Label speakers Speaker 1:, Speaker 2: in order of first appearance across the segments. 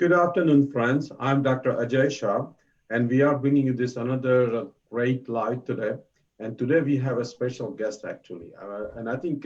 Speaker 1: Good afternoon, friends. I'm Dr. Aajay Shah, and we are bringing you this another great live today. And today we have a special guest, actually. And I think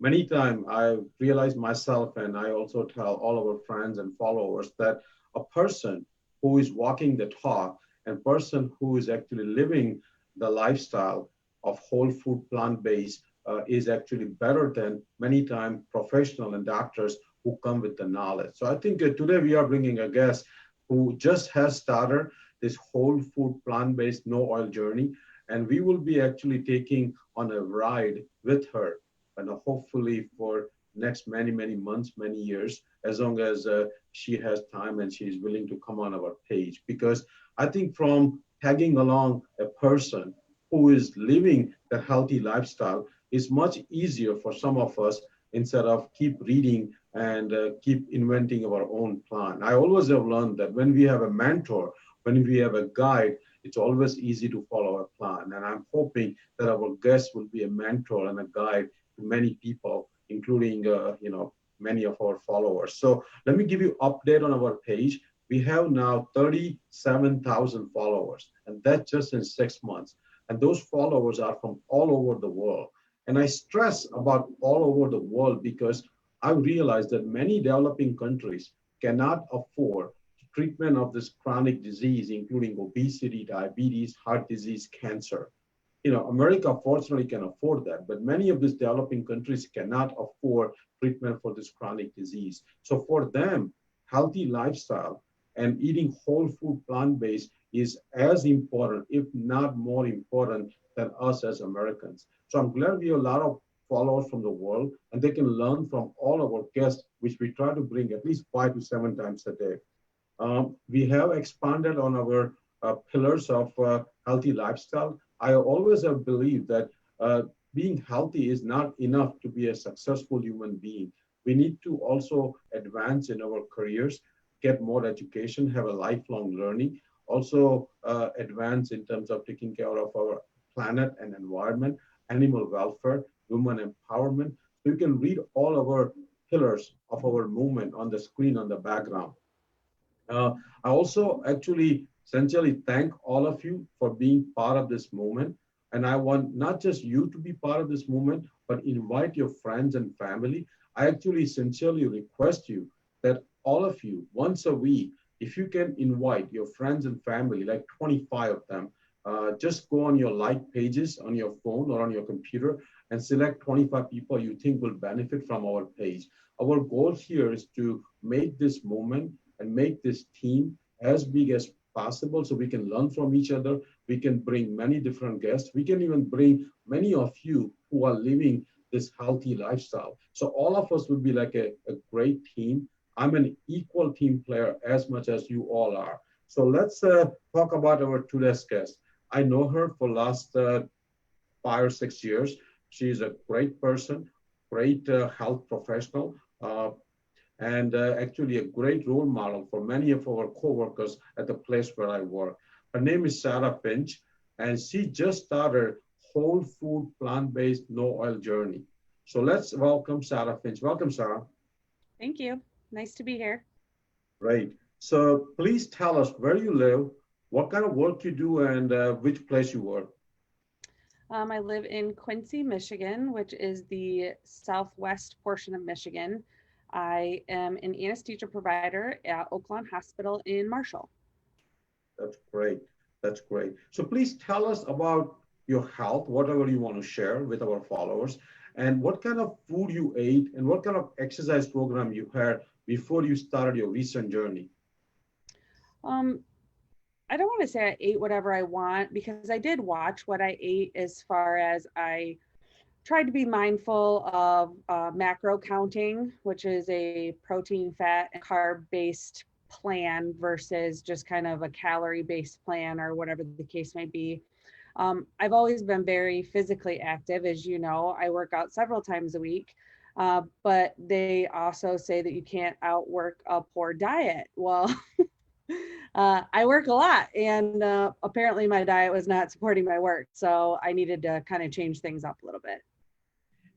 Speaker 1: many times I realize myself, and I also tell all our friends and followers that a person who is walking the talk and person who is actually living the lifestyle of whole food plant-based is actually better than many times professional and doctors who come with the knowledge. So I think today we are bringing a guest who just has started this whole food plant-based no oil journey, and we will be actually taking on a ride with her, and hopefully for next many months, many years, as long as she has time and she is willing to come on our page. Because I think from tagging along a person who is living the healthy lifestyle is much easier for some of us instead of keep reading and keep inventing our own plan. I always have learned that when we have a mentor, when we have a guide, it's always easy to follow a plan. And I'm hoping that our guest will be a mentor and a guide to many people, including many of our followers. So let me give you update on our page. We have now 37,000 followers, and that's just in 6 months. And those followers are from all over the world. And I stress about all over the world because I realize that many developing countries cannot afford treatment of this chronic disease, including obesity, diabetes, heart disease, cancer. America fortunately can afford that, but many of these developing countries cannot afford treatment for this chronic disease. So for them, healthy lifestyle and eating whole food plant-based is as important, if not more important, than us as Americans. So I'm glad we have a lot of followers from the world, and they can learn from all of our guests, which we try to bring at least 5 to 7 times a day. We have expanded on our pillars of healthy lifestyle. I always have believed that being healthy is not enough to be a successful human being. We need to also advance in our careers, get more education, have a lifelong learning, also advance in terms of taking care of our planet and environment, animal welfare, women empowerment. So you can read all our pillars of our movement on the screen on the background. I also actually essentially thank all of you for being part of this movement. And I want not just you to be part of this movement, but invite your friends and family. I actually sincerely request you that all of you, once a week, if you can invite your friends and family, like 25 of them, just go on your like pages on your phone or on your computer and select 25 people you think will benefit from our page. Our goal here is to make this movement and make this team as big as possible so we can learn from each other. We can bring many different guests. We can even bring many of you who are living this healthy lifestyle. So all of us will be like a great team. I'm an equal team player as much as you all are. So let's talk about our today's guest. I know her for last 5 or 6 years. She's a great person, great health professional, and actually a great role model for many of our coworkers at the place where I work. Her name is Sarah Finch, and she just started whole food plant-based no oil journey. So let's welcome Sarah Finch. Welcome, Sarah.
Speaker 2: Thank you. Nice to be here.
Speaker 1: Great. So please tell us where you live, what kind of work you do, and which place you work.
Speaker 2: I live in Quincy, Michigan, which is the southwest portion of Michigan. I am an anesthesia provider at Oakland Hospital in Marshall.
Speaker 1: That's great. That's great. So please tell us about your health, whatever you want to share with our followers, and what kind of food you ate and what kind of exercise program you had before you started your recent journey.
Speaker 2: Um, I don't want to say I ate whatever I want because I did watch what I ate as far as I tried to be mindful of macro counting, which is a protein, fat, and carb based plan versus just kind of a calorie based plan or whatever the case may be. I've always been very physically active. As you know, I work out several times a week, but they also say that you can't outwork a poor diet. Well, I work a lot, and apparently my diet was not supporting my work. So I needed to kind of change things up a little bit.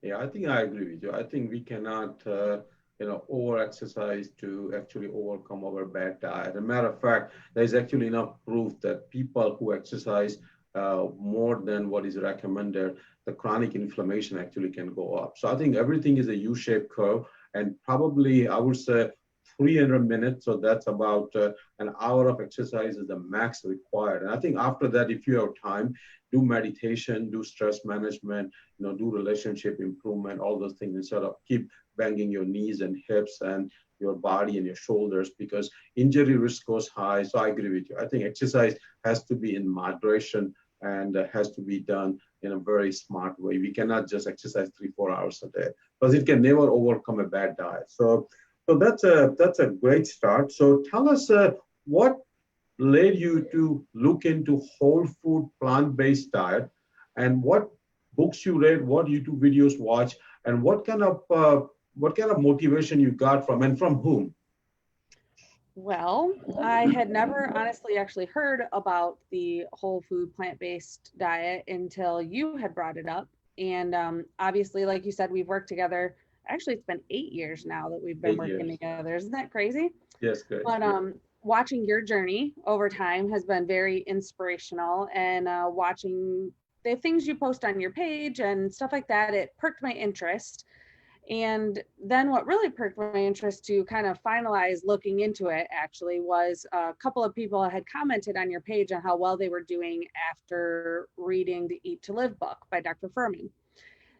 Speaker 1: Yeah, I think I agree with you. I think we cannot, over exercise to actually overcome our bad diet. As a matter of fact, there's actually enough proof that people who exercise more than what is recommended, the chronic inflammation actually can go up. So I think everything is a U-shaped curve, and probably I would say 300 minutes. So that's about an hour of exercise is the max required. And I think after that, if you have time, do meditation, do stress management, do relationship improvement, all those things, instead of keep banging your knees and hips and your body and your shoulders, because injury risk goes high. So I agree with you. I think exercise has to be in moderation and has to be done in a very smart way. We cannot just exercise 3-4 hours a day because it can never overcome a bad diet. So that's a great start. So tell us what led you to look into whole food plant-based diet, and what books you read, what YouTube videos watch, and what kind of motivation you got from, and from whom?
Speaker 2: Well, I had never honestly actually heard about the whole food plant-based diet until you had brought it up. And obviously, like you said, we've worked together. Actually, it's been 8 years now that we've been
Speaker 1: 8 years.
Speaker 2: working together. Isn't that crazy?
Speaker 1: Yes, good.
Speaker 2: But watching your journey over time has been very inspirational, and watching the things you post on your page and stuff like that, it perked my interest. And then what really perked my interest to kind of finalize looking into it actually was a couple of people had commented on your page on how well they were doing after reading the Eat to Live book by Dr. Furman.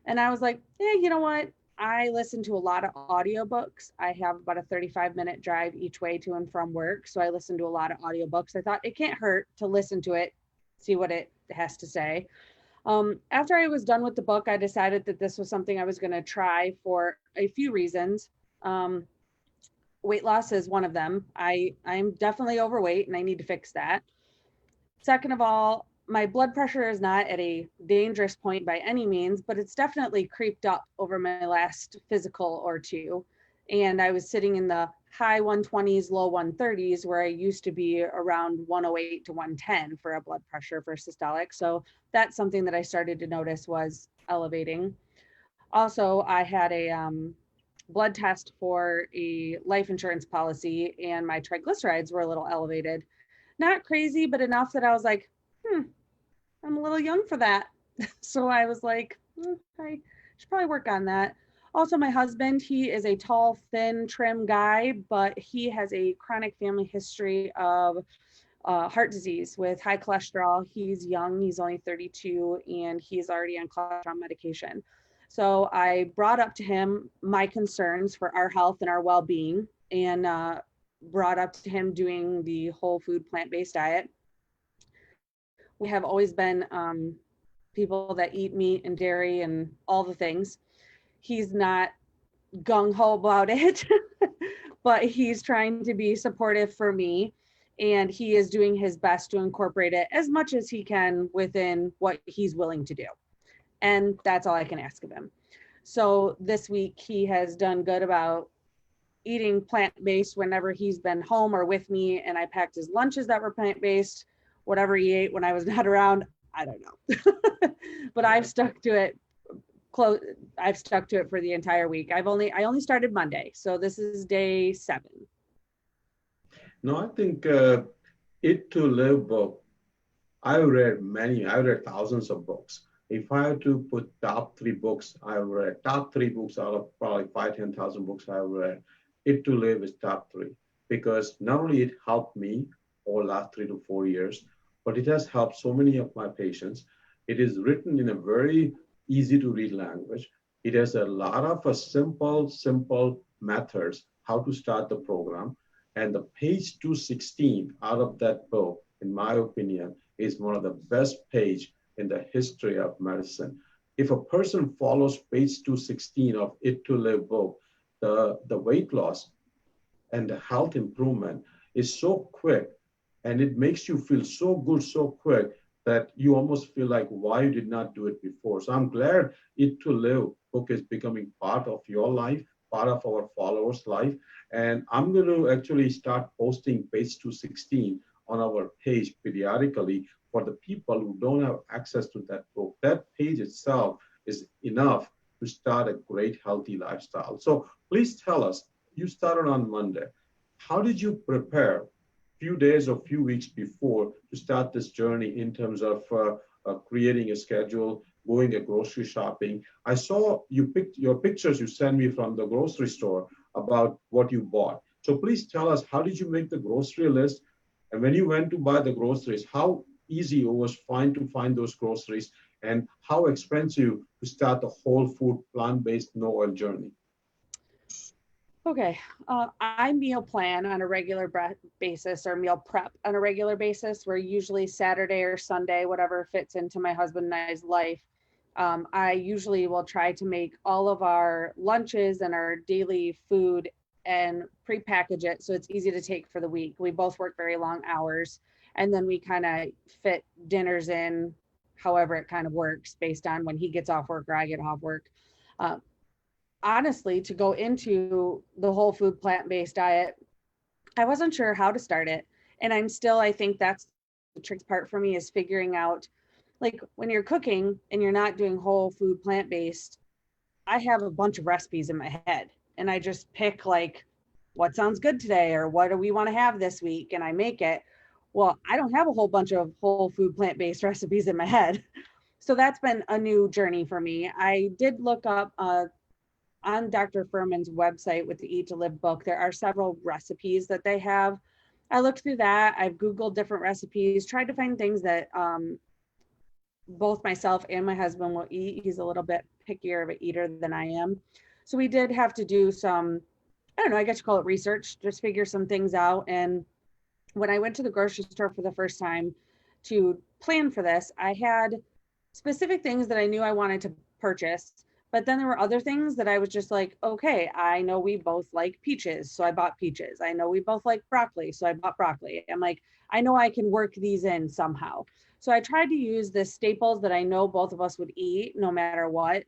Speaker 2: And I was like, yeah, you know what? I listen to a lot of audiobooks. I have about a 35-minute drive each way to and from work. So I listen to a lot of audiobooks. I thought it can't hurt to listen to it, see what it has to say. After I was done with the book, I decided that this was something I was going to try for a few reasons. Weight loss is one of them. I'm definitely overweight and I need to fix that. Second of all, my blood pressure is not at a dangerous point by any means, but it's definitely creeped up over my last physical or two. And I was sitting in the high 120s, low 130s, where I used to be around 108 to 110 for a blood pressure for systolic. So that's something that I started to notice was elevating. Also, I had a blood test for a life insurance policy, and my triglycerides were a little elevated. Not crazy, but enough that I was like, I'm a little young for that. So I was like, I should probably work on that. Also, my husband, he is a tall, thin, trim guy, but he has a chronic family history of heart disease with high cholesterol. He's young, he's only 32, and he's already on cholesterol medication. So I brought up to him my concerns for our health and our well-being, and brought up to him doing the whole food plant-based diet. We have always been people that eat meat and dairy and all the things. He's not gung-ho about it, but he's trying to be supportive for me, and he is doing his best to incorporate it as much as he can within what he's willing to do. And that's all I can ask of him. So this week he has done good about eating plant-based whenever he's been home or with me, and I packed his lunches that were plant-based. Whatever he ate when I was not around, I don't know. But I've stuck to it. I've stuck to it for the entire week. I only started Monday, so this is day 7.
Speaker 1: No, I think It to Live book, I read thousands of books. If I had to put top 3 books I've read, top 3 books out of probably 5,000-10,000 books I've read, It to Live is top 3, because not only it helped me over the last 3 to 4 years, but it has helped so many of my patients. It is written in a very easy to read language. It has a lot of simple methods how to start the program. And the page 216 out of that book, in my opinion, is one of the best page in the history of medicine. If a person follows page 216 of It to Live book, the weight loss and the health improvement is so quick, and it makes you feel so good so quick that you almost feel like why you did not do it before. So I'm glad It to Live book is becoming part of your life, part of our followers' life. And I'm going to actually start posting page 216 on our page periodically for the people who don't have access to that book. That page itself is enough to start a great healthy lifestyle. So please tell us, you started on Monday. How did you prepare few days or few weeks before to start this journey in terms of creating a schedule, going a grocery shopping? I saw you picked your pictures you sent me from the grocery store about what you bought. So please tell us, how did you make the grocery list? And when you went to buy the groceries, how easy it was to find those groceries, and how expensive to start the whole food plant-based no oil journey?
Speaker 2: Okay. I meal plan on a regular basis or meal prep on a regular basis, where usually Saturday or Sunday, whatever fits into my husband and I's life. I usually will try to make all of our lunches and our daily food and prepackage it so it's easy to take for the week. We both work very long hours, and then we kind of fit dinners in however it kind of works based on when he gets off work or I get off work. Uh, Honestly, to go into the whole food plant-based diet, I wasn't sure how to start it. And I think that's the tricky part for me, is figuring out, like, when you're cooking and you're not doing whole food plant-based, I have a bunch of recipes in my head and I just pick, like, what sounds good today or what do we want to have this week, and I make it. Well, I don't have a whole bunch of whole food plant-based recipes in my head. So that's been a new journey for me. I did look up on Dr. Furman's website with the Eat to Live book, there are several recipes that they have. I looked through that. I've Googled different recipes, tried to find things that both myself and my husband will eat. He's a little bit pickier of an eater than I am. So we did have to do some, I don't know, I guess you call it research, just figure some things out. And when I went to the grocery store for the first time to plan for this, I had specific things that I knew I wanted to purchase. But then there were other things that I was just like, okay, I know we both like peaches, so I bought peaches. I know we both like broccoli, so I bought broccoli. I'm like, I know I can work these in somehow. So I tried to use the staples that I know both of us would eat no matter what,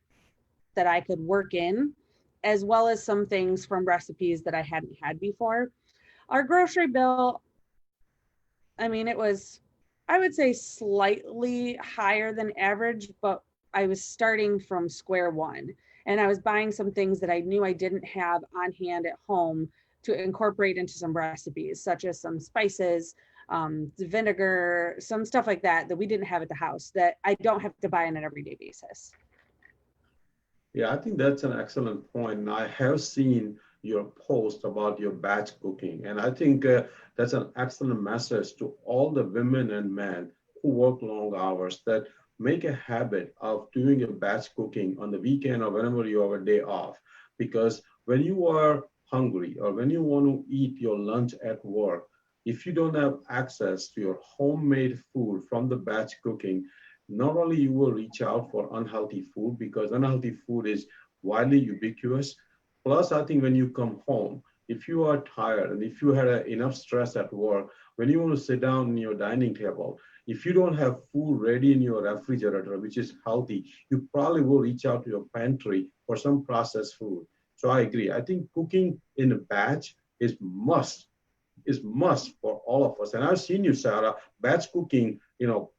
Speaker 2: that I could work in, as well as some things from recipes that I hadn't had before. Our grocery bill, I mean, it was, I would say, slightly higher than average, but I was starting from square one, and I was buying some things that I knew I didn't have on hand at home to incorporate into some recipes, such as some spices, vinegar, some stuff like that that we didn't have at the house that I don't have to buy on an everyday basis.
Speaker 1: Yeah, I think that's an excellent point. And I have seen your post about your batch cooking. And I think that's an excellent message to all the women and men who work long hours, that make a habit of doing a batch cooking on the weekend or whenever you have a day off. Because when you are hungry or when you want to eat your lunch at work, if you don't have access to your homemade food from the batch cooking, not only you will reach out for unhealthy food, because unhealthy food is widely ubiquitous. Plus, I think when you come home, if you are tired and if you had enough stress at work, when you want to sit down in your dining table, if you don't have food ready in your refrigerator, which is healthy, you probably will reach out to your pantry for some processed food. So I agree. I think cooking in a batch is must for all of us. And I've seen you, Sarah, batch cooking,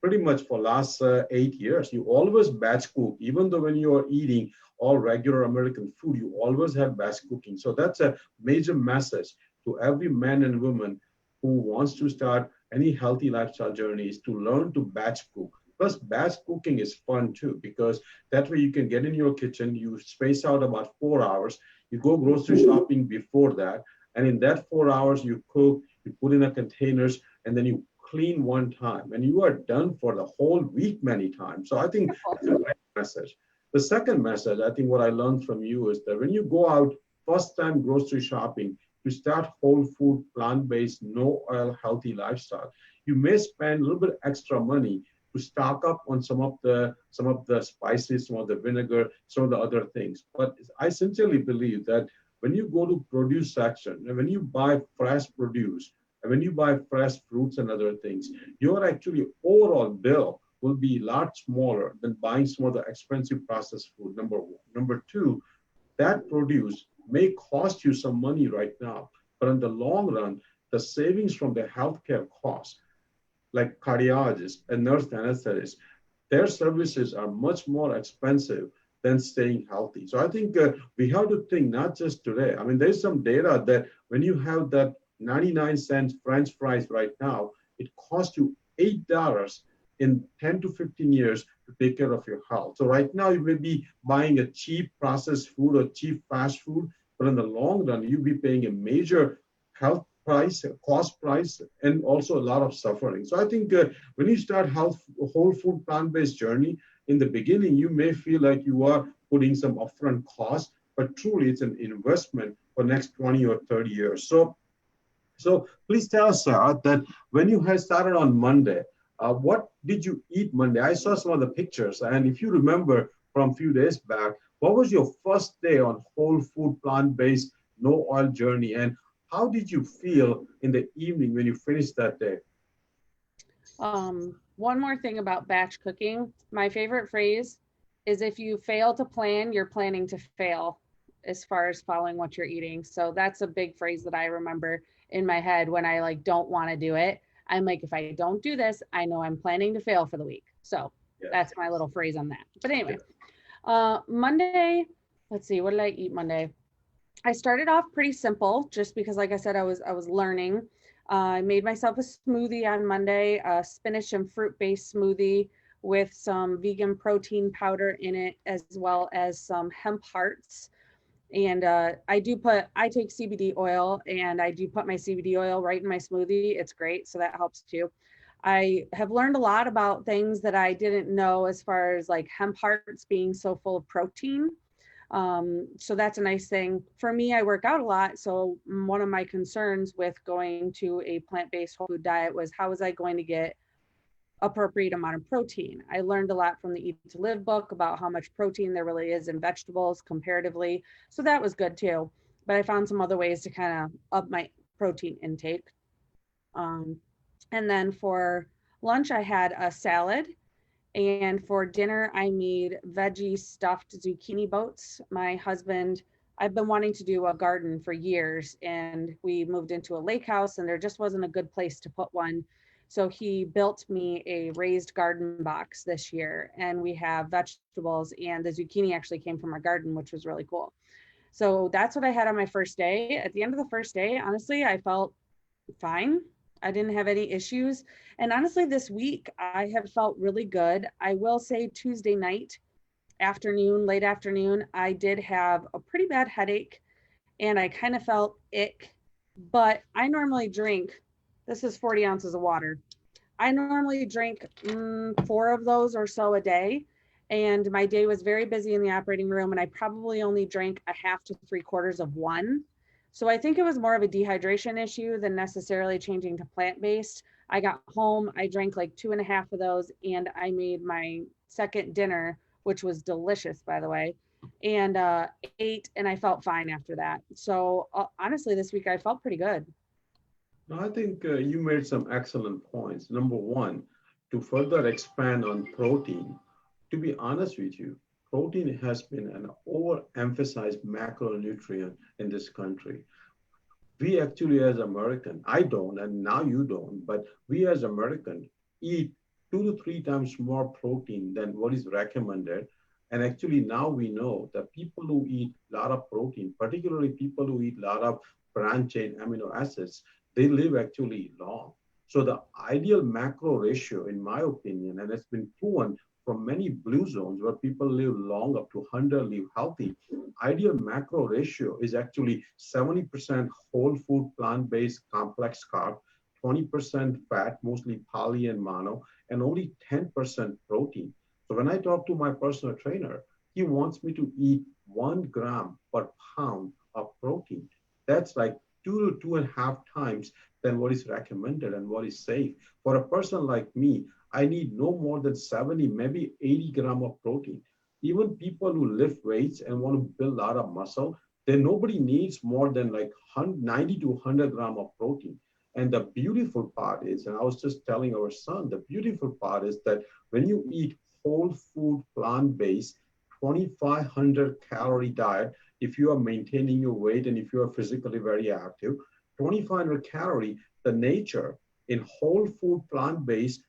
Speaker 1: pretty much for last 8 years. You always batch cook, even though when you are eating all regular American food, you always have batch cooking. So that's a major message to every man and woman who wants to start any healthy lifestyle journey, is to learn to batch cook. Plus, batch cooking is fun too, because that way you can get in your kitchen, you space out about 4 hours, you go grocery shopping before that, and in that 4 hours, you cook, you put in a containers, and then you clean one time, and you are done for the whole week many times. So I think that's a great message. The second message, I think what I learned from you is that when you go out first time grocery shopping, to start whole food, plant-based, no oil, healthy lifestyle, you may spend a little bit extra money to stock up on some of the spices, some of the vinegar, some of the other things. But I sincerely believe that when you go to produce section and when you buy fresh produce and when you buy fresh fruits and other things, your actually overall bill will be a lot smaller than buying some of the expensive processed food. Number one. Number two, that produce may cost you some money right now, but in the long run, the savings from the healthcare costs, like cardiologists and nurse anesthetists, their services are much more expensive than staying healthy. So I think we have to think not just today. I mean, there's some data that when you have that 99 cents French fries right now, it costs you $8 in 10 to 15 years to take care of your health. So right now you may be buying a cheap processed food or cheap fast food, but in the long run, you'll be paying a major health price, cost price, and also a lot of suffering. So I think when you start health, whole food plant-based journey, in the beginning, you may feel like you are putting some upfront cost, but truly it's an investment for next 20 or 30 years. So please tell us, Sarah, that when you had started on Monday, what did you eat Monday? I saw some of the pictures, and if you remember from a few days back, what was your first day on whole food, plant-based, no oil journey, and how did you feel in the evening when you finished that day?
Speaker 2: One more thing about batch cooking. My favorite phrase is if you fail to plan, you're planning to fail as far as following what you're eating. So that's a big phrase that I remember in my head when I like don't want to do it. I'm like, if I don't do this, I know I'm planning to fail for the week. So
Speaker 1: Yes,
Speaker 2: that's my little phrase on that. But anyway,
Speaker 1: yes,
Speaker 2: Monday, let's see, what did I eat Monday? I started off pretty simple just because like I said I was learning. I made myself a smoothie on Monday, a spinach and fruit based smoothie with some vegan protein powder in it as well as some hemp hearts. And I take CBD oil and I do put my CBD oil right in my smoothie. It's great. So that helps too. I have learned a lot about things that I didn't know as far as like hemp hearts being so full of protein. So that's a nice thing. For me, I work out a lot. So one of my concerns with going to a plant-based whole food diet was how was I going to get appropriate amount of protein. I learned a lot from the Eat to Live book about how much protein there really is in vegetables comparatively. So that was good too. But I found some other ways to kind of up my protein intake. Um, and then for lunch, I had a salad. And for dinner, I made veggie stuffed zucchini boats. My husband, I've been wanting to do a garden for years, and we moved into a lake house, and there just wasn't a good place to put one. So he built me a raised garden box this year, and we have vegetables, and the zucchini actually came from our garden, which was really cool. So that's what I had on my first day. At the end of the first day, honestly, I felt fine. I didn't have any issues. And honestly, this week I have felt really good. I will say Tuesday night, afternoon, late afternoon, I did have a pretty bad headache and I kind of felt ick. But I normally drink, this is 40 ounces of water. I normally drink 4 of those or so a day. And my day was very busy in the operating room, and I probably only drank a half to 3/4 of one. So I think it was more of a dehydration issue than necessarily changing to plant based. I got home, I drank like 2.5 of those, and I made my second dinner, which was delicious, by the way, and ate, and I felt fine after that. So honestly, this week I felt pretty good.
Speaker 1: no, I think you made some excellent points. Number one, to further expand on protein, to be honest with you, protein has been an overemphasized macronutrient in this country. We actually, as American, I don't, and now you don't, but we as American eat 2 to 3 times more protein than what is recommended. And actually, now we know that people who eat a lot of protein, particularly people who eat a lot of branched chain amino acids, they live actually long. So the ideal macro ratio, in my opinion, and it's been proven from many blue zones where people live long up to 100, live healthy, ideal macro ratio is actually 70% whole food plant-based complex carb, 20% fat, mostly poly and mono, and only 10% protein. So when I talk to my personal trainer, he wants me to eat 1 gram per pound of protein. That's like 2 to 2.5 times than what is recommended and what is safe. For a person like me, I need no more than 70, maybe 80 gram of protein. Even people who lift weights and want to build a lot of muscle, then nobody needs more than like 90 to 100 gram of protein. And the beautiful part is, and I was just telling our son, the beautiful part is that when you eat whole food, plant-based, 2,500 calorie diet, if you are maintaining your weight and if you are physically very active, 2,500 calorie, the nature in whole food, plant-based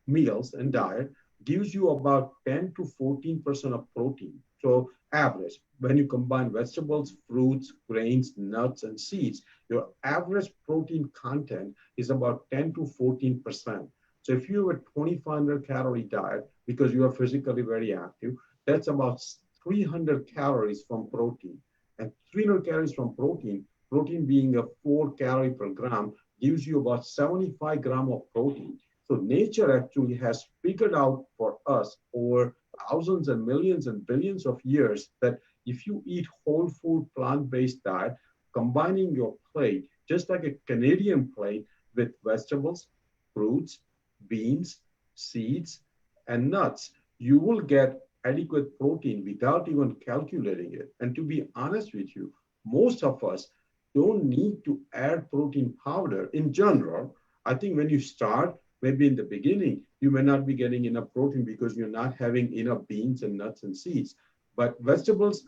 Speaker 1: meals and diet gives you about 10 to 14% of protein. So average, when you combine vegetables, fruits, grains, nuts, and seeds, your average protein content is about 10 to 14%. So if you have a 2,500 calorie diet because you are physically very active, that's about 300 calories from protein. And 300 calories from protein, protein being a 4 calorie per gram, gives you about 75 gram of protein. So nature actually has figured out for us over thousands and millions and billions of years that if you eat whole food plant-based diet, combining your plate, just like a Canadian plate with vegetables, fruits, beans, seeds, and nuts, you will get adequate protein without even calculating it. And to be honest with you, most of us don't need to add protein powder in general. I think when you start, maybe in the beginning, you may not be getting enough protein because you're not having enough beans and nuts and seeds. But vegetables,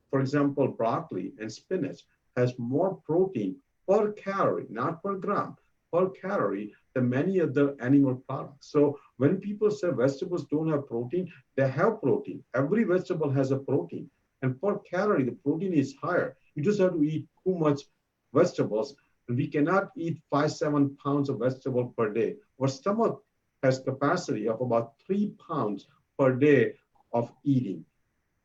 Speaker 1: for example, broccoli and spinach, has more protein per calorie, not per gram, per calorie than many other animal products. So when people say vegetables don't have protein, they have protein. Every vegetable has a protein. And per calorie, the protein is higher. You just have to eat too much vegetables. And we cannot eat 5, 7 pounds of vegetable per day. Our stomach has capacity of about 3 pounds per day of eating.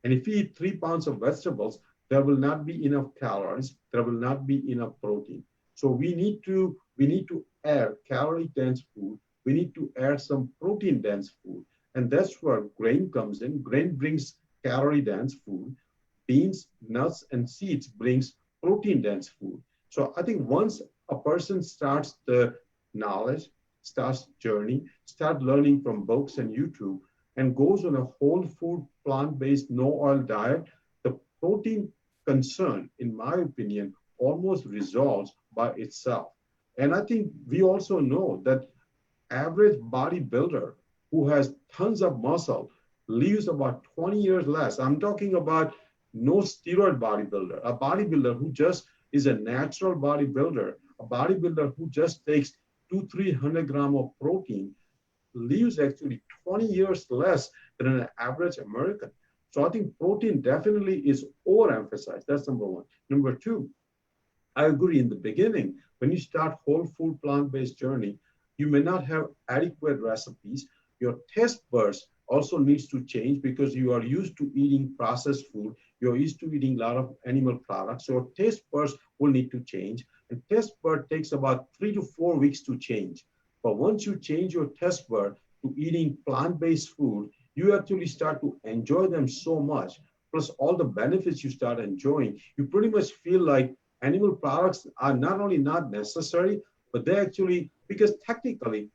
Speaker 1: And if you eat 3 pounds of vegetables, there will not be enough calories. There will not be enough protein. So we need to add calorie dense food. We need to add some protein dense food. And that's where grain comes in. Grain brings calorie dense food. Beans, nuts, and seeds brings protein dense food. So I think once a person starts the knowledge, starts journey, start learning from books and YouTube, and goes on a whole food, plant-based, no oil diet, the protein concern, in my opinion, almost resolves by itself. And I think we also know that average bodybuilder who has tons of muscle lives about 20 years less. I'm talking about no steroid bodybuilder, a bodybuilder who just is a natural bodybuilder, a bodybuilder who just takes 200-300 grams of protein lives actually 20 years less than an average American. So I think protein definitely is overemphasized. That's number one. Number two, I agree in the beginning, when you start whole food plant-based journey, you may not have adequate recipes. Your taste buds also needs to change because you are used to eating processed food. You're used to eating a lot of animal products. So your taste buds will need to change. And taste bud takes about 3 to 4 weeks to change. But once you change your taste bud to eating plant-based food, you actually start to enjoy them so much. Plus all the benefits you start enjoying, you pretty much feel like animal products are not only not necessary, but they actually, because technically,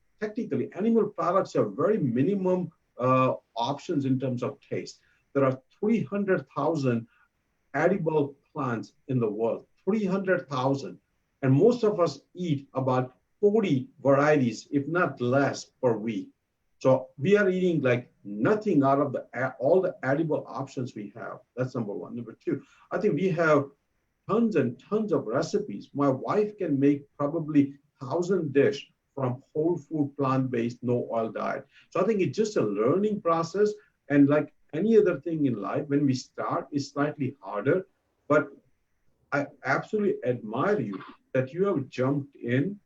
Speaker 1: animal products have very minimum options in terms of taste. There are 300,000 edible plants in the world, 300,000. And most of us eat about 40 varieties, if not less, per week. So we are eating like nothing out of all the edible options we have. That's number one. Number two, I think we have tons and tons of recipes. My wife can make probably 1,000 dishes from whole food, plant-based, no oil diet. So I think it's just a learning process. And like any other thing in life, when we start, it's slightly harder. But I absolutely admire you that you have jumped in,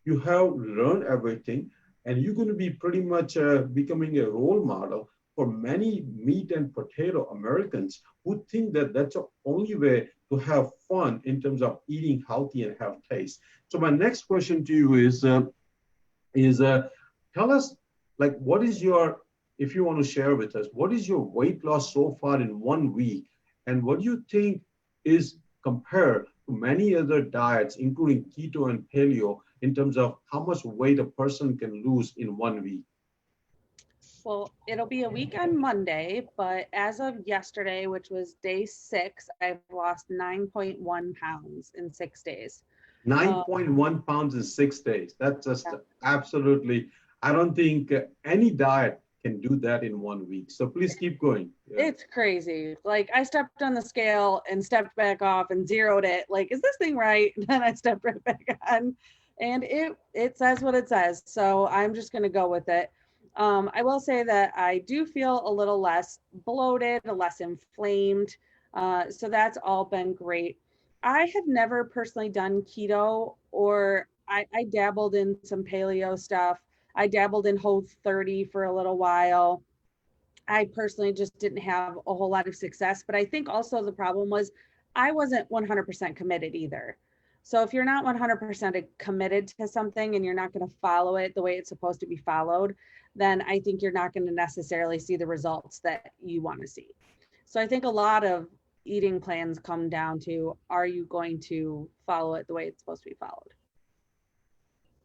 Speaker 1: you have learned everything, and you're going to be pretty much becoming a role model for many meat and potato Americans who think that that's the only way to have fun in terms of eating healthy and have taste. So my next question to you is tell us, like, what is your, if you want to share with us, what is your weight loss so far in 1 week, and what do you think is compared to many other diets, including keto and paleo, in terms of how much weight a person can lose in 1 week?
Speaker 2: Well, it'll be a week on Monday, but as of yesterday, which was day 6, I've lost 9.1 pounds in 6 days. Um,
Speaker 1: 9.1 pounds in 6 days. That's just
Speaker 2: yeah,
Speaker 1: absolutely, I don't think any diet can do that in 1 week. So please keep going. Yeah.
Speaker 2: it's crazy. Like I stepped on the scale and stepped back off and zeroed it. Like, is this thing right? And then I stepped right back on, and it says what it says. So I'm just gonna go with it. I will say that I do feel a little less bloated, less inflamed. So that's all been great. I have never personally done keto, or I dabbled in some paleo stuff. I dabbled in Whole 30 for a little while. I personally just didn't have a whole lot of success. But I think also the problem was I wasn't 100% committed either. So if you're not 100% committed to something and you're not going to follow it the way it's supposed to be followed, then I think you're not going to necessarily see the results that you want to see. So I think a lot of eating plans come down to, are you going to follow it the way it's supposed to be followed?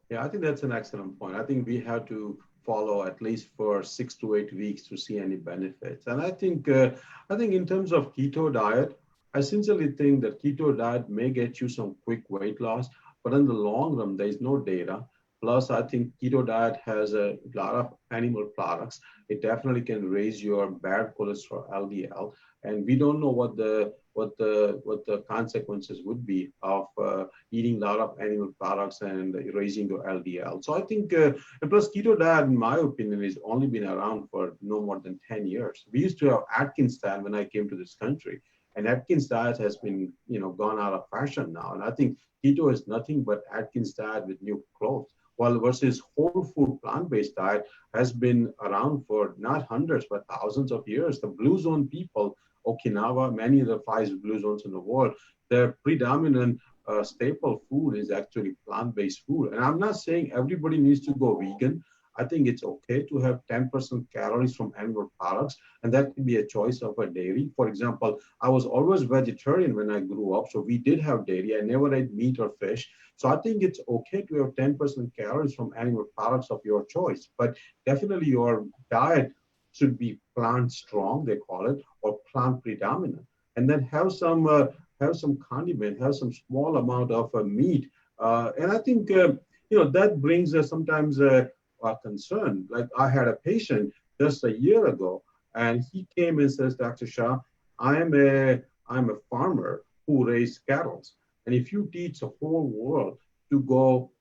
Speaker 1: Yeah, I think that's an excellent point. I think we have to follow at least for 6 to 8 weeks to see any benefits. And I think in terms of keto diet, I sincerely think that keto diet may get you some quick weight loss, but in the long run, there is no data. Plus, I think keto diet has a lot of animal products. It definitely can raise your bad cholesterol LDL, and we don't know what the consequences would be of eating a lot of animal products and raising your LDL. So I think, and plus keto diet, in my opinion, has only been around for no more than 10 years. We used to have Atkins diet when I came to this country, and Atkins diet has been, gone out of fashion now. And I think keto is nothing but Atkins diet with new clothes. While versus whole food plant-based diet has been around for not hundreds but thousands of years. The blue zone people, Okinawa, many of the 5 blue zones in the world, their predominant staple food is actually plant-based food. And I'm not saying everybody needs to go vegan. I think it's okay to have 10% calories from animal products, and that can be a choice of a dairy. For example, I was always vegetarian when I grew up, so we did have dairy. I never ate meat or fish. So I think it's okay to have 10% calories from animal products of your choice, but definitely your diet should be plant strong, they call it, or plant predominant, and then have some condiment, have some small amount of meat, and I think that brings sometimes a concern. Like I had a patient just a year ago, and he came and says, Dr. Shah, I'm a farmer who raised cattle, and if you teach the whole world to go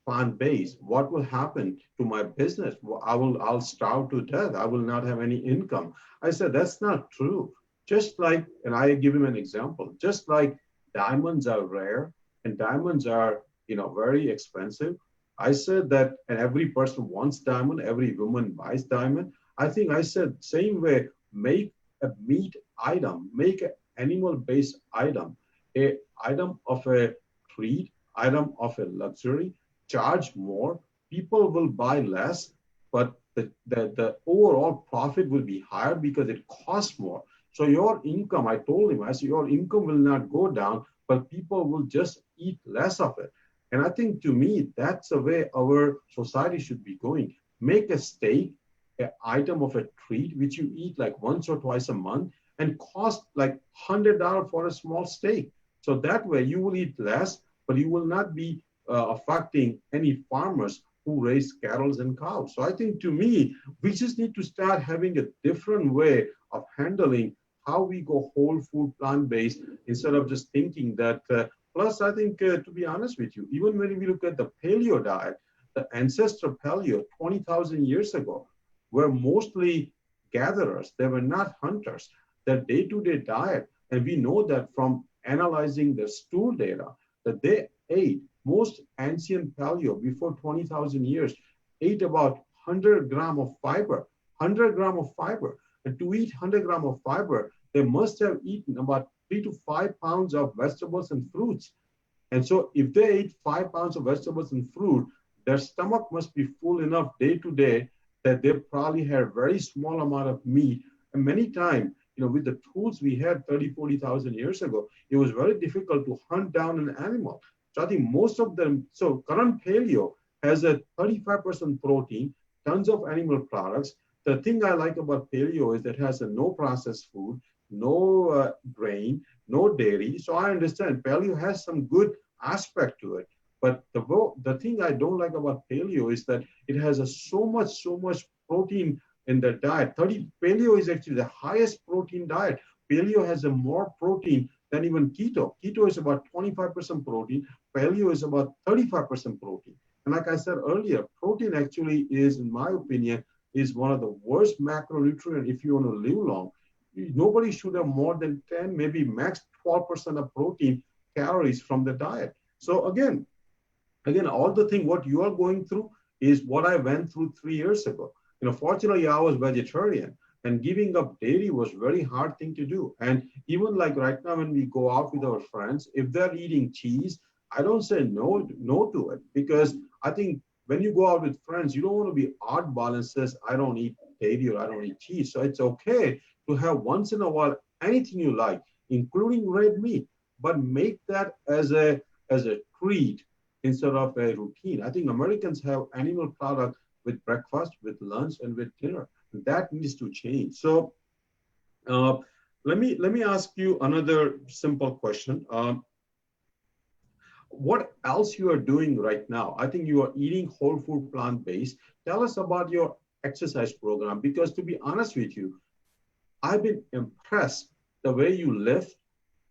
Speaker 1: plant-based, what will happen to my business? Well, I'll starve to death. I will not have any income. I said, that's not true. Just like, and I give him an example, just like diamonds are rare and diamonds are, very expensive. I said that, and every person wants diamond, every woman buys diamond. I think I said same way, make a meat item, make an animal-based item, a item of a treat, item of a luxury, charge more, people will buy less, but the overall profit will be higher because it costs more. So your income, I told him, I said, your income will not go down, but people will just eat less of it. And I think to me, that's the way our society should be going. Make a steak, an item of a treat, which you eat like once or twice a month and cost like $100 for a small steak. So that way you will eat less, but you will not be affecting any farmers who raise cattle and cows. So I think to me, we just need to start having a different way of handling how we go whole food plant-based instead of just thinking that, plus I think to be honest with you, even when we look at the paleo diet, the ancestor paleo 20,000 years ago were mostly gatherers. They were not hunters. Their day-to-day diet, and we know that from analyzing the stool data, that they ate most ancient paleo before 20,000 years ate about 100 gram of fiber, 100 gram of fiber. And to eat 100 gram of fiber, they must have eaten about 3 to 5 pounds of vegetables and fruits. And so if they ate 5 pounds of vegetables and fruit, their stomach must be full enough day to day that they probably had a very small amount of meat. And many times, with the tools we had 30, 40,000 years ago, it was very difficult to hunt down an animal. So I think most of them, so current paleo has a 35% protein, tons of animal products. The thing I like about paleo is that it has a no processed food, no grain, no dairy. So I understand paleo has some good aspect to it. But the thing I don't like about paleo is that it has so much protein in the diet. Paleo is actually the highest protein diet. Paleo has a more protein than even keto. Keto is about 25% protein. Paleo is about 35% protein. And like I said earlier, protein actually is, in my opinion, is one of the worst macronutrient if you want to live long. Nobody should have more than 10, maybe max 12% of protein calories from the diet. So again, all the thing what you are going through is what I went through 3 years ago. Fortunately, I was vegetarian, and giving up dairy was very hard thing to do. And even like right now, when we go out with our friends, if they're eating cheese, I don't say no to it, because I think when you go out with friends, you don't want to be oddball and says I don't eat dairy or I don't eat cheese. So it's okay to have once in a while anything you like, including red meat, but make that as a treat instead of a routine. I think Americans have animal product with breakfast, with lunch, and with dinner. That needs to change. So uh, let me ask you another simple question. What else you are doing right now? I think you are eating whole food plant based. Tell us about your exercise program, because to be honest with you, I've been impressed the way you lift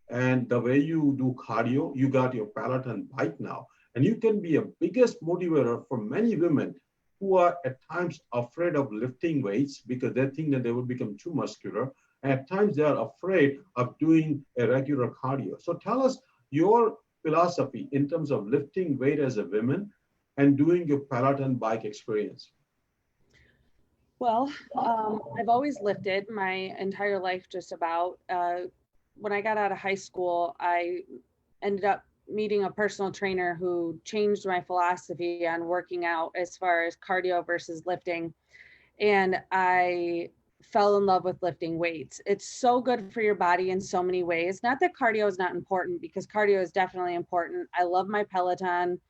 Speaker 1: and the way you do cardio. You got your Peloton bike now, and you can be a biggest motivator for many women who are at times afraid of lifting weights because they think that they will become too muscular. And at times they are afraid of doing a regular cardio. So tell us your philosophy in terms of lifting weight as a woman and doing your Peloton bike experience.
Speaker 2: Well, I've always lifted my entire life, just about. When I got out of high school, I ended up meeting a personal trainer who changed my philosophy on working out as far as cardio versus lifting. And I fell in love with lifting weights. It's so good for your body in so many ways. Not that cardio is not important, because cardio is definitely important. I love my Peloton.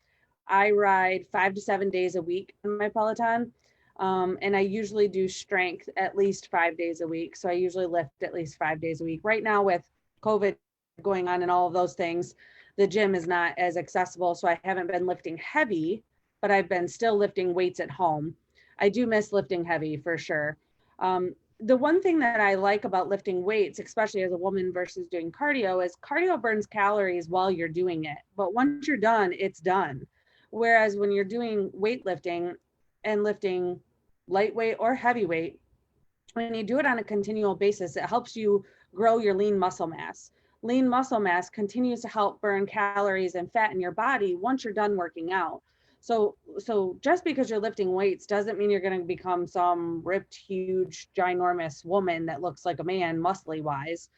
Speaker 2: I ride 5 to 7 days a week in my Peloton. And I usually do strength at least 5 days a week. So I usually lift at least 5 days a week. Right now, with COVID going on and all of those things, the gym is not as accessible. So I haven't been lifting heavy, but I've been still lifting weights at home. I do miss lifting heavy for sure. The one thing that I like about lifting weights, especially as a woman versus doing cardio, is cardio burns calories while you're doing it. But once you're done, it's done. Whereas when you're doing weightlifting and lifting lightweight or heavyweight, when you do it on a continual basis, it helps you grow your lean muscle mass. Lean muscle mass continues to help burn calories and fat in your body once you're done working out. So just because you're lifting weights doesn't mean you're going to become some ripped, huge, ginormous woman that looks like a man, muscly wise.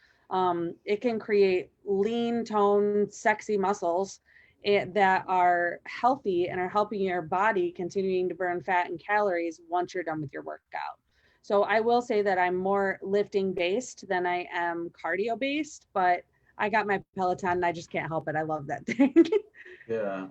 Speaker 2: It can create lean, toned, sexy muscles that are healthy and are helping your body continuing to burn fat and calories once you're done with your workout. So I will say that I'm more lifting based than I am cardio based, but I got my Peloton and I just can't help it. I love that thing.
Speaker 1: Yeah.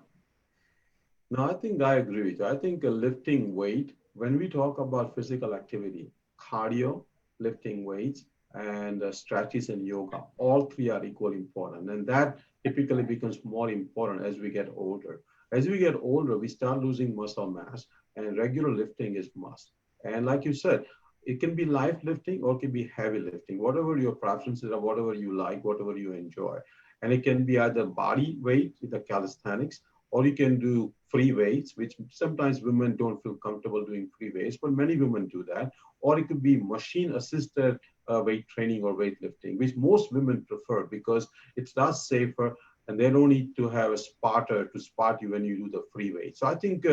Speaker 1: No, I think I agree with you. I think lifting weight, when we talk about physical activity, cardio, lifting weights, and stretches and yoga, all three are equally important. And that typically becomes more important as we get older. As we get older, we start losing muscle mass, and regular lifting is must. And like you said, it can be light lifting or it can be heavy lifting, whatever your preferences are, whatever you like, whatever you enjoy. And it can be either body weight, the calisthenics, or you can do free weights, which sometimes women don't feel comfortable doing free weights, but many women do that. Or it could be machine assisted weight training or weightlifting, which most women prefer because it's less safer and they don't need to have a spotter to spot you when you do the free weight. So I think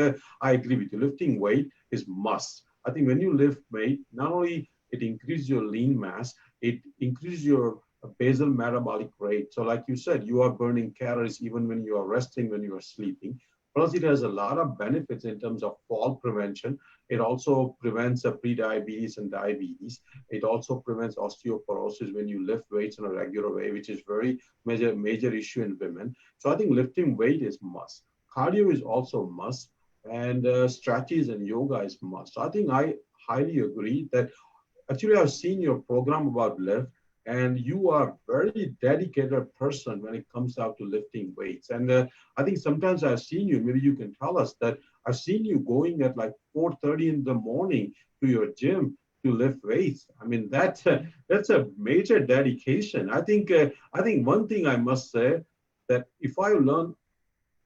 Speaker 1: I agree with you. Lifting weight is must. I think when you lift weight, not only it increases your lean mass, it increases your basal metabolic rate. So like you said, you are burning calories even when you are resting, when you are sleeping. Plus, it has a lot of benefits in terms of fall prevention. It also prevents pre-diabetes and diabetes. It also prevents osteoporosis when you lift weights in a regular way, which is very major issue in women. So I think lifting weight is must. Cardio is also must, and stretches and yoga is must. So I think I highly agree that actually I've seen your program about lift, and you are a very dedicated person when it comes out to lifting weights. And I think sometimes I've seen you, maybe you can tell us that I've seen you going at like 4:30 in the morning to your gym to lift weights. I mean, that's a major dedication. I think one thing I must say that if I learn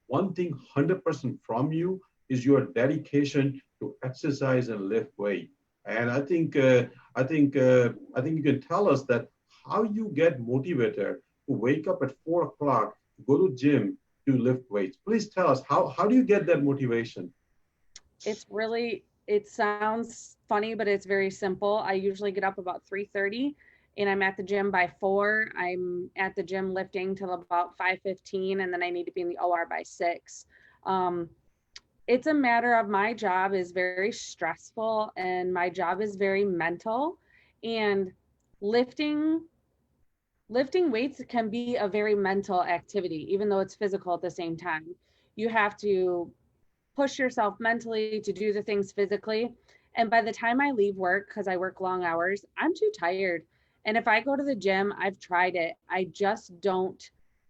Speaker 1: one thing 100% from you is your dedication to exercise and lift weight. And I think you can tell us that how you get motivated to wake up at 4 o'clock, go to gym to lift weights. Please tell us how do you get that motivation?
Speaker 2: It's really, it sounds funny, but it's very simple. I usually get up about 3:30 and I'm at the gym by 4. I'm at the gym lifting till about 5:15 and then I need to be in the OR by 6. Um, it's a matter of my job is very stressful and my job is very mental, and lifting lifting weights can be a very mental activity even though it's physical at the same time. You have to push yourself mentally to do the things physically. And by the time I leave work, because I work long hours, I'm too tired. And if I go to the gym, I've tried it, I just don't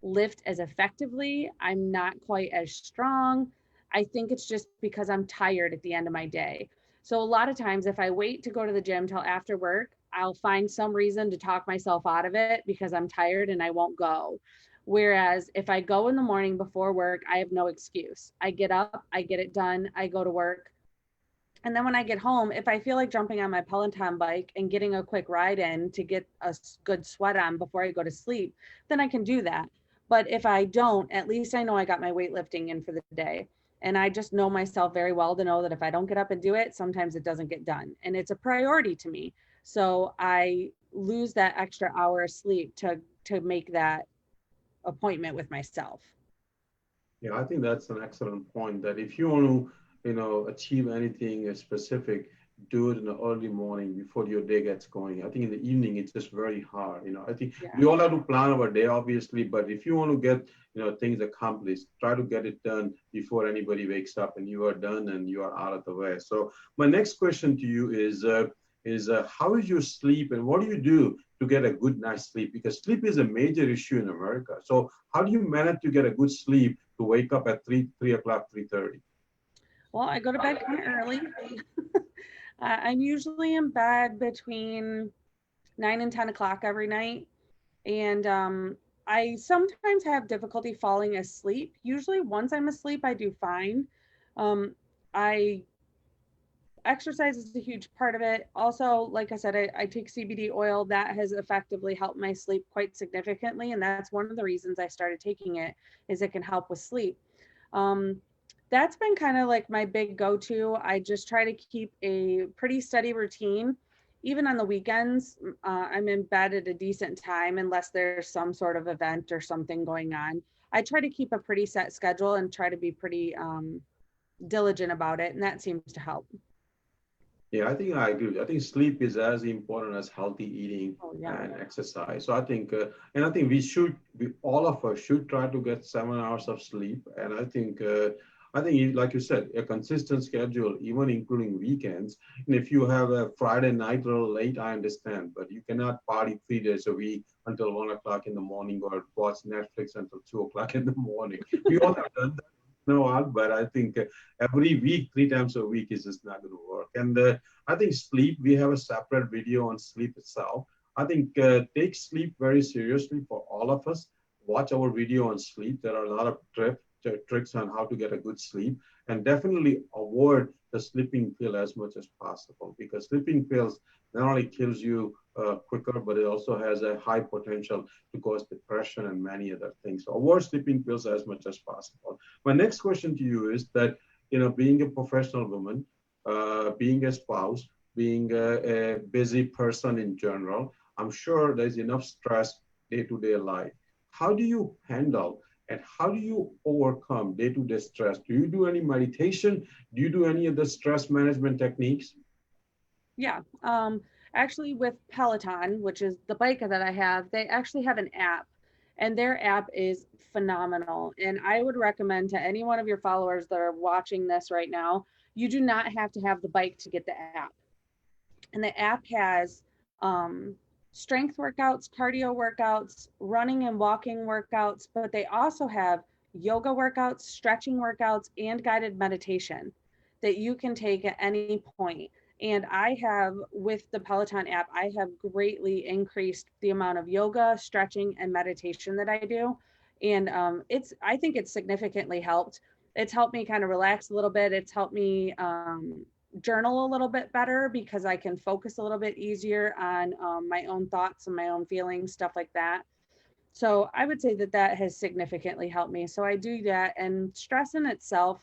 Speaker 2: lift as effectively. I'm not quite as strong. I think it's just because I'm tired at the end of my day. So a lot of times, if I wait to go to the gym till after work, I'll find some reason to talk myself out of it because I'm tired and I won't go. Whereas if I go in the morning before work, I have no excuse. I get up, I get it done, I go to work. And then when I get home, if I feel like jumping on my Peloton bike and getting a quick ride in to get a good sweat on before I go to sleep, then I can do that. But if I don't, at least I know I got my weightlifting in for the day. And I just know myself very well to know that if I don't get up and do it, sometimes it doesn't get done. And it's a priority to me. So I lose that extra hour of sleep to make that appointment with myself.
Speaker 1: Yeah, I think that's an excellent point that if you want to, achieve anything specific, do it in the early morning before your day gets going. I think in the evening, it's just very hard. I think
Speaker 2: Yeah.
Speaker 1: we all have to plan our day, obviously, but if you want to get, things accomplished, try to get it done before anybody wakes up and you are done and you are out of the way. So my next question to you is how is your sleep and what do you do to get a good night's sleep? Because sleep is a major issue in America. So how do you manage to get a good sleep to wake up at 3 o'clock, 3:30?
Speaker 2: Well, I go to bed kind of early. I'm usually in bed between 9 and 10 o'clock every night. And I sometimes have difficulty falling asleep. Usually, once I'm asleep, I do fine. I exercise is a huge part of it. Also, like I said, I take CBD oil that has effectively helped my sleep quite significantly. And that's one of the reasons I started taking it, is it can help with sleep. Um, that's been kind of like my big go-to. I just try to keep a pretty steady routine. Even on the weekends, I'm in bed at a decent time unless there's some sort of event or something going on. I try to keep a pretty set schedule and try to be pretty diligent about it, and that seems to help.
Speaker 1: Yeah, I think I agree. I think sleep is as important as healthy eating
Speaker 2: Oh yeah.
Speaker 1: and exercise. So I think all of us should try to get 7 hours of sleep. And I think, like you said, a consistent schedule, even including weekends. And if you have a Friday night a little late, I understand, but you cannot party 3 days a week until 1 o'clock in the morning or watch Netflix until 2 o'clock in the morning. We all have done that. No, but I think every week, 3 times a week is just not going to work. And I think sleep, we have a separate video on sleep itself. I think take sleep very seriously for all of us. Watch our video on sleep. There are a lot of tricks on how to get a good sleep, and definitely avoid the sleeping pill as much as possible, because sleeping pills not only kills you quicker, but it also has a high potential to cause depression and many other things. So avoid sleeping pills as much as possible. My next question to you is that, being a professional woman, being a spouse, being a busy person in general, I'm sure there's enough stress day-to-day life. How do you handle and how do you overcome day-to-day stress? Do you do any meditation? Do you do any of the stress management techniques?
Speaker 2: Yeah. Actually, with Peloton, which is the bike that I have, they actually have an app, and their app is phenomenal. And I would recommend to any one of your followers that are watching this right now, you do not have to have the bike to get the app. And the app has strength workouts, cardio workouts, running and walking workouts, but they also have yoga workouts, stretching workouts, and guided meditation that you can take at any point. And I have, with the Peloton app, I have greatly increased the amount of yoga, stretching, and meditation that I do. And I think it's significantly helped. It's helped me kind of relax a little bit. It's helped me journal a little bit better because I can focus a little bit easier on my own thoughts and my own feelings, stuff like that. So I would say that that has significantly helped me. So I do that. And stress in itself,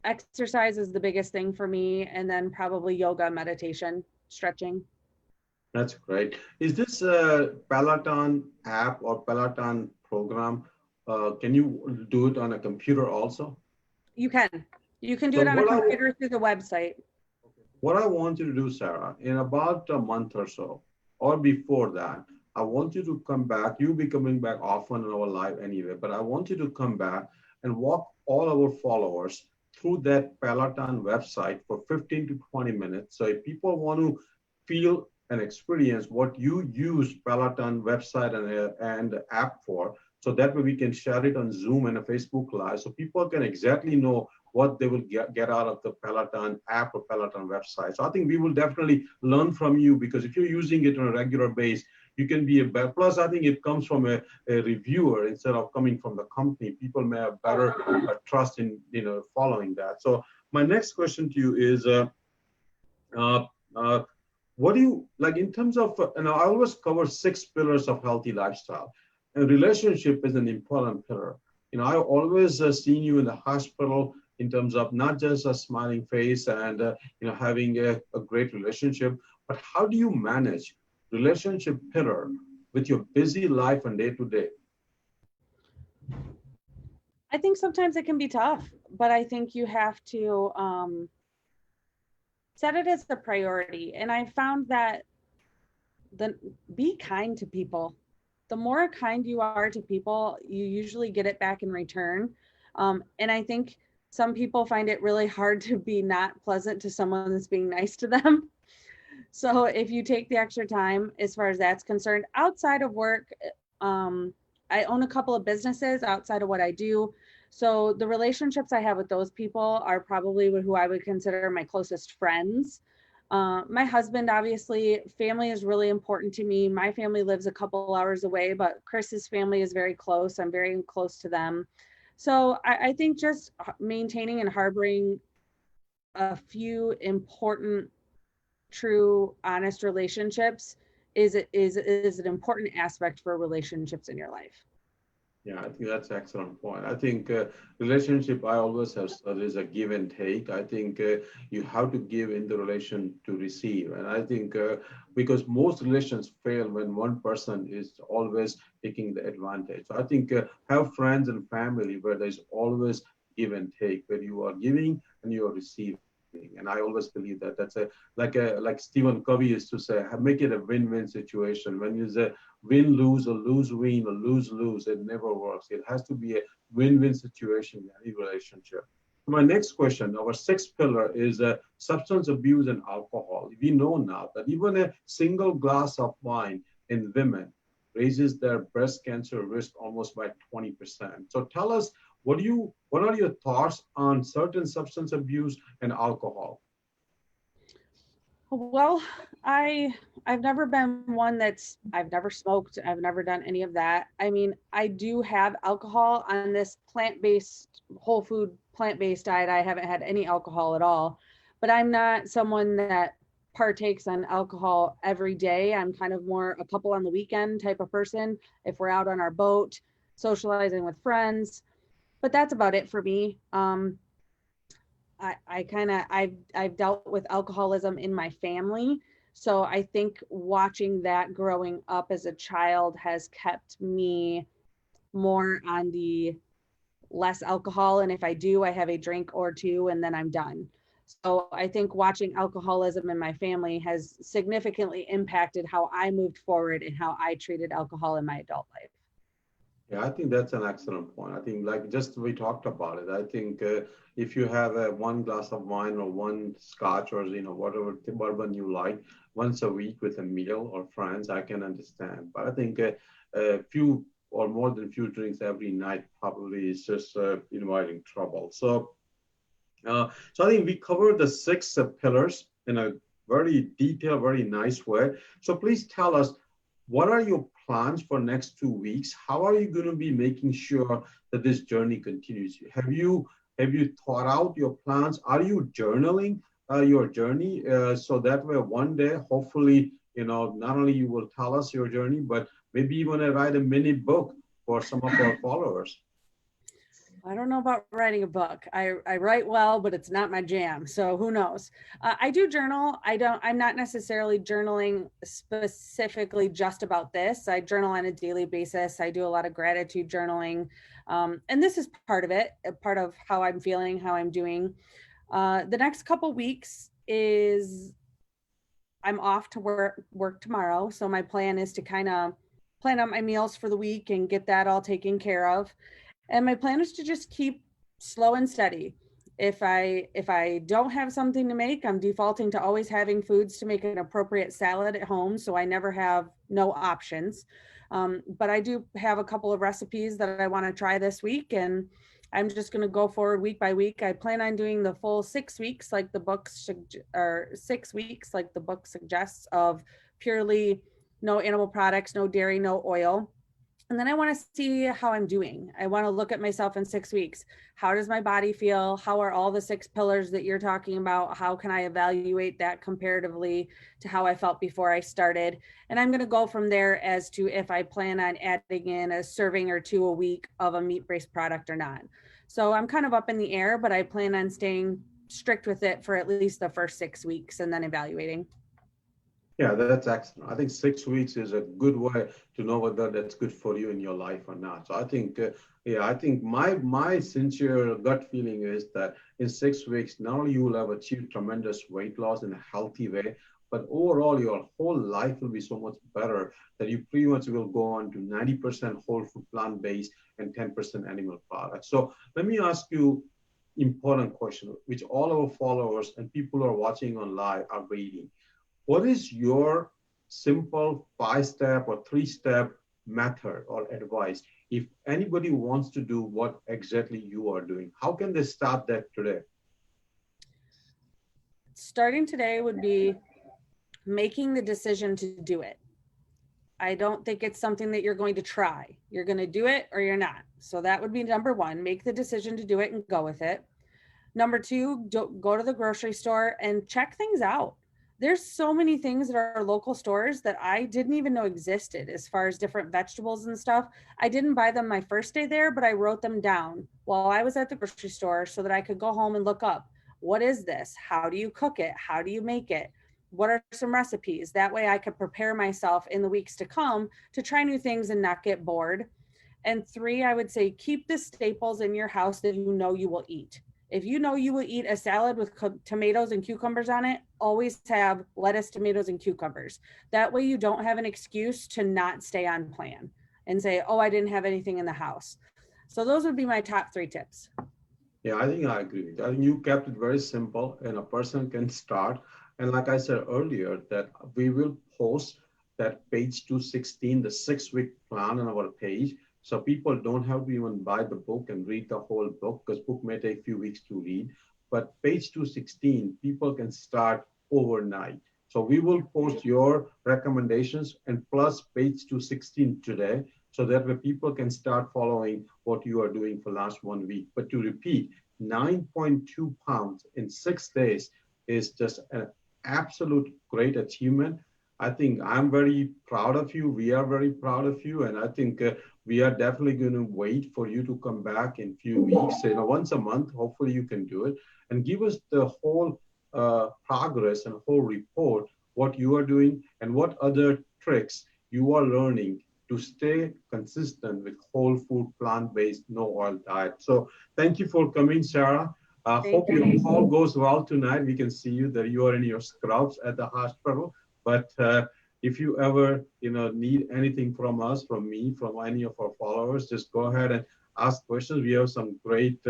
Speaker 2: exercise is the biggest thing for me. And then probably yoga, meditation, stretching.
Speaker 1: That's great. Is this Peloton app or Peloton program? Can you do it on a computer also?
Speaker 2: You can. You can do
Speaker 1: So
Speaker 2: it on a computer through the website.
Speaker 1: what I want you to do, Sarah, in about a month or so, or before that, I want you to come back. You'll be coming back often in our live anyway, but I want you to come back and walk all our followers through that Peloton website for 15 to 20 minutes. So if people want to feel and experience what you use Peloton website and app for, so that way we can share it on Zoom and a Facebook Live, so people can exactly know what they will get out of the Peloton app or Peloton website. So I think we will definitely learn from you, because if you're using it on a regular basis, you can be a better, plus I think it comes from a reviewer instead of coming from the company. People may have better trust in following that. So my next question to you is, uh, uh, what do you like in terms of, I always cover 6 pillars of healthy lifestyle, and relationship is an important pillar. I always seen you in the hospital in terms of not just a smiling face and having a great relationship, but how do you manage relationship pillar with your busy life and day to day?
Speaker 2: I think sometimes it can be tough, but I think you have to set it as a priority. And I found that be kind to people. The more kind you are to people, you usually get it back in return. And I think some people find it really hard to be not pleasant to someone that's being nice to them. So if you take the extra time, as far as that's concerned, outside of work, I own a couple of businesses outside of what I do. So the relationships I have with those people are probably who I would consider my closest friends. My husband, obviously, family is really important to me. My family lives a couple hours away, but Chris's family is very close. I'm very close to them. So I think just maintaining and harboring a few important, true, honest relationships is an important aspect for relationships in your life.
Speaker 1: Yeah, I think that's an excellent point. I think relationship, I always have said, is a give and take. I think you have to give in the relation to receive. And I think because most relations fail when one person is always taking the advantage. So I think have friends and family where there's always give and take, where you are giving and you are receiving. And I always believe that that's like Stephen Covey used to say, make it a win-win situation. When you say win-lose or lose-win or lose-lose, it never works. It has to be a win-win situation in any relationship. My next question, our 6th pillar is substance abuse and alcohol. We know now that even a single glass of wine in women raises their breast cancer risk almost by 20%. So tell us, what are your thoughts on certain substance abuse and alcohol?
Speaker 2: Well, I've never been one I've never smoked, I've never done any of that. I mean, I do have alcohol on this plant-based, whole food plant-based diet. I haven't had any alcohol at all, but I'm not someone that partakes on alcohol every day. I'm kind of more a couple on the weekend type of person. If we're out on our boat, socializing with friends, but that's about it for me. I've dealt with alcoholism in my family. So I think watching that growing up as a child has kept me more on the less alcohol. And if I do, I have a drink or two and then I'm done. So I think watching alcoholism in my family has significantly impacted how I moved forward and how I treated alcohol in my adult life.
Speaker 1: Yeah, I think that's an excellent point. I think, like just we talked about it. I think if you have one glass of wine or one scotch or whatever bourbon you like once a week with a meal or friends, I can understand. But I think a few or more than few drinks every night probably is just inviting trouble. So I think we covered the 6 pillars in a very detailed, very nice way. So please tell us, what are your plans for next 2 weeks? How are you going to be making sure that this journey continues? Have you thought out your plans? Are you journaling? your journey. So that way, one day, hopefully, not only you will tell us your journey, but maybe even write a mini book for some of our followers.
Speaker 2: I don't know about writing a book. I write well, but it's not my jam. So who knows? I do journal. I'm not necessarily journaling specifically just about this. I journal on a daily basis. I do a lot of gratitude journaling. And this is part of it, a part of how I'm feeling, how I'm doing. The next couple weeks is I'm off to work tomorrow. So my plan is to kind of plan out my meals for the week and get that all taken care of. And my plan is to just keep slow and steady. If I don't have something to make, I'm defaulting to always having foods to make an appropriate salad at home, so I never have no options. But I do have a couple of recipes that I want to try this week, and I'm just going to go forward week by week. I plan on doing the full 6 weeks, like the book, or 6 weeks, like the book suggests, of purely no animal products, no dairy, no oil. And then I want to see how I'm doing. I want to look at myself in 6 weeks. How does my body feel? How are all the 6 pillars that you're talking about? How can I evaluate that comparatively to how I felt before I started? And I'm going to go from there as to if I plan on adding in a serving or two a week of a meat-based product or not. So I'm kind of up in the air, but I plan on staying strict with it for at least the first 6 weeks and then evaluating.
Speaker 1: Yeah, that's excellent. I think 6 weeks is a good way to know whether that's good for you in your life or not. So I think, yeah, I think my sincere gut feeling is that in 6 weeks, not only you will have achieved tremendous weight loss in a healthy way, but overall your whole life will be so much better that you pretty much will go on to 90% whole food plant-based and 10% animal products. So let me ask you important question, which all our followers and people who are watching on live are waiting. What is your simple 5-step or 3-step method or advice if anybody wants to do what exactly you are doing? How can they start that today?
Speaker 2: Starting today would be making the decision to do it. I don't think it's something that you're going to try. You're going to do it or you're not. So that would be number one. Make the decision to do it and go with it. Number two, go to the grocery store and check things out. There's so many things at our local stores that I didn't even know existed as far as different vegetables and stuff. I didn't buy them my first day there, but I wrote them down while I was at the grocery store so that I could go home and look up, what is this? How do you cook it? How do you make it? What are some recipes? That way I could prepare myself in the weeks to come to try new things and not get bored. And three, I would say keep the staples in your house that you know you will eat. If you know you will eat a salad with tomatoes and cucumbers on it, always have lettuce, tomatoes, and cucumbers. That way you don't have an excuse to not stay on plan and say, oh, I didn't have anything in the house. So those would be my top 3 tips.
Speaker 1: Yeah, I think I agree with you. I think you kept it very simple and a person can start. And like I said earlier, that we will post that page 216, the 6-week plan on our page. So people don't have to even buy the book and read the whole book because book may take a few weeks to read. But page 216, people can start overnight. So we will post your recommendations and plus page 216 today. So that way people can start following what you are doing for last 1 week. But to repeat, 9.2 pounds in 6 days is just an absolute great achievement. I think I'm very proud of you. We are very proud of you. And I think we are definitely going to wait for you to come back in a few weeks. Once a month, hopefully you can do it and give us the whole progress and whole report, what you are doing and what other tricks you are learning to stay consistent with whole food, plant-based, no oil diet. So thank you for coming, Sarah. Hope your call goes well tonight. We can see you that you are in your scrubs at the hospital. But if you ever need anything from us, from me, from any of our followers, just go ahead and ask questions. We have some great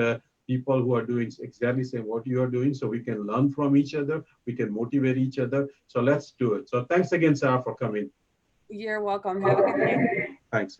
Speaker 1: people who are doing exactly the same what you are doing, so we can learn from each other. We can motivate each other. So let's do it. So thanks again, Sarah, for coming.
Speaker 2: You're welcome. Have a good day.
Speaker 1: Thanks.